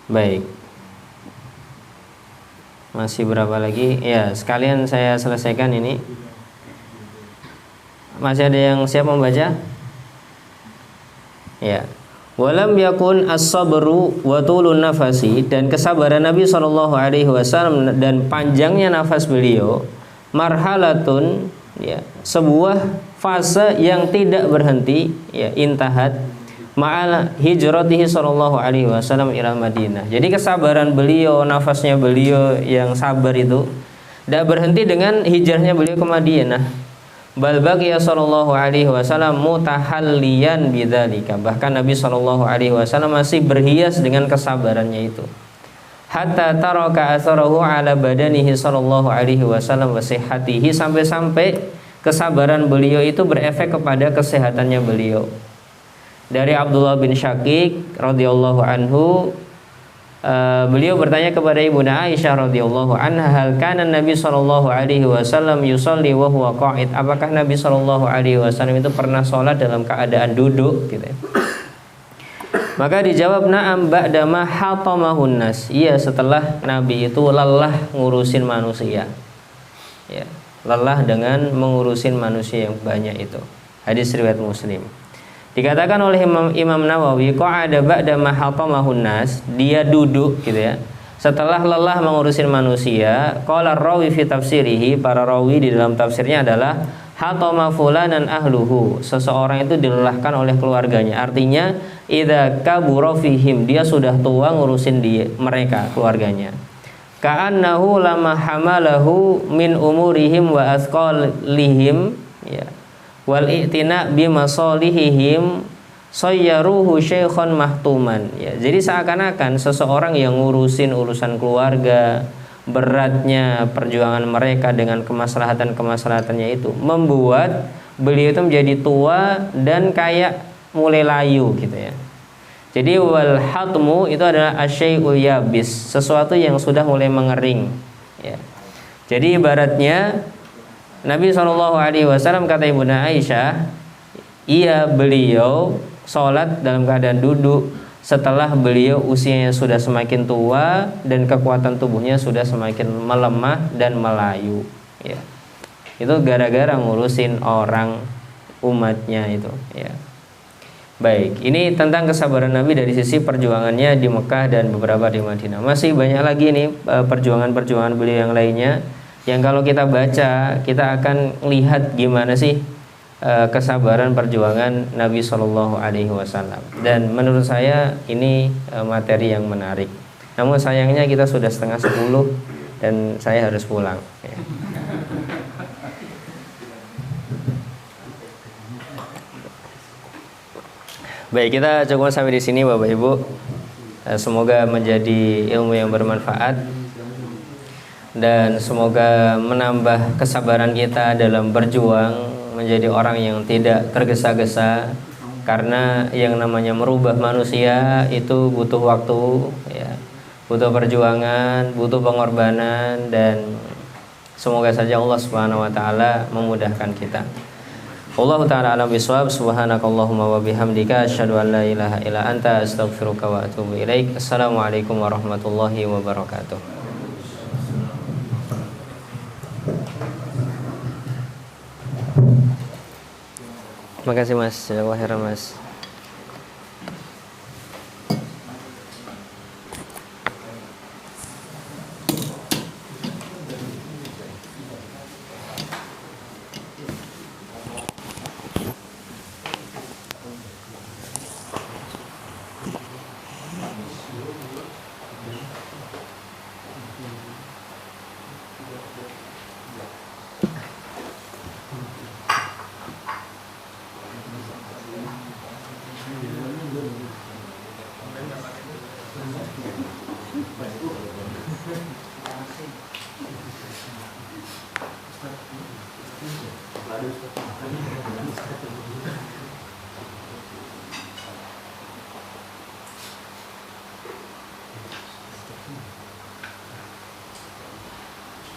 Baik, masih berapa lagi ya, sekalian saya selesaikan ini. Masih ada yang siap membaca? Ya. Walam yakun as-sabru wa tulun nafasi, dan kesabaran Nabi SAW dan panjangnya nafas beliau marhalatun ya, sebuah fase yang tidak berhenti ya, intahat ma'al hijratihi sallallahu alaihi wasallam ila Madinah. Jadi kesabaran beliau, nafasnya beliau yang sabar itu tidak berhenti dengan hijrahnya beliau ke Madinah. Bal baqiya sallallahu alaihi wasallam mutahalliyan bidzalika. Bahkan Nabi sallallahu alaihi wasallam masih berhias dengan kesabarannya itu. Hatta taraka atharahu ala badanihi sallallahu alaihi wasallam wa sihhatihi, sampai-sampai kesabaran beliau itu berefek kepada kesehatannya beliau. Dari Abdullah bin Syaqiq radhiyallahu anhu, beliau bertanya kepada Ibunda Aisyah radhiyallahu anha, hal kana Nabi sallallahu alaihi wasallam yusalli wa huwa qa'id? Apakah Nabi sallallahu alaihi wasallam itu pernah sholat dalam keadaan duduk gitu ya? Maka dijawab, na'am ba'da ma hatamahun nas. Iya, setelah Nabi itu lelah ngurusin manusia. Ya, lelah dengan mengurusin manusia yang banyak itu. Hadis riwayat Muslim. Dikatakan oleh Imam Nawawi, qa'ada ba'da ma hatamahun nas, dia duduk gitu ya, setelah lelah mengurusin manusia. Qala rawi fi tafsirihi, para rawi di dalam tafsirnya adalah hatama fulanan ahluhu, seseorang itu dilelahkan oleh keluarganya. Artinya idza kabura fihim, dia sudah tua ngurusin mereka, keluarganya. Ka'annahu lama hamalahu min umurihim wa asqalihim, ya, wal i'tina bi masalihihim sayyaruhu syaikhan mahtuman. Ya, jadi seakan-akan seseorang yang ngurusin urusan keluarga, beratnya perjuangan mereka dengan kemaslahatan-kemaslahatannya itu membuat beliau itu menjadi tua dan kayak mulai layu gitu ya. Jadi wal hatmu itu adalah asyai'ul yabis, sesuatu yang sudah mulai mengering ya. Jadi ibaratnya Nabi SAW, kata Ibunda Aisyah, iya, beliau sholat dalam keadaan duduk setelah beliau usianya sudah semakin tua dan kekuatan tubuhnya sudah semakin melemah dan melayu ya. Itu gara-gara ngurusin orang umatnya itu ya. Baik, ini tentang kesabaran Nabi dari sisi perjuangannya di Mekah dan beberapa di Madinah. Masih banyak lagi nih perjuangan-perjuangan beliau yang lainnya, yang kalau kita baca kita akan lihat gimana sih kesabaran perjuangan Nabi Shallallahu Alaihi Wasallam. Dan menurut saya ini materi yang menarik. Namun sayangnya kita sudah 9:30 dan saya harus pulang ya. Baik, kita cukup sampai di sini Bapak Ibu. Semoga menjadi ilmu yang bermanfaat dan semoga menambah kesabaran kita dalam berjuang, menjadi orang yang tidak tergesa-gesa, karena yang namanya merubah manusia itu butuh waktu ya, butuh perjuangan, butuh pengorbanan, dan semoga saja Allah Subhanahu wa taala memudahkan kita. Allah ta'ala alam bisawab. Subhanakallahumma wa bihamdika asyhadu an la ilaha illa anta astaghfiruka wa atubu ilaik. Assalamualaikum warahmatullahi wabarakatuh. Makasih Mas, jazakallahu khairan Mas.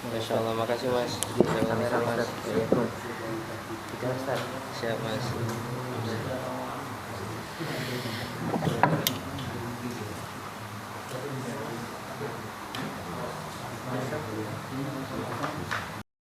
Masya Allah, makasih Mas. Jangan Mas. Siap Mas.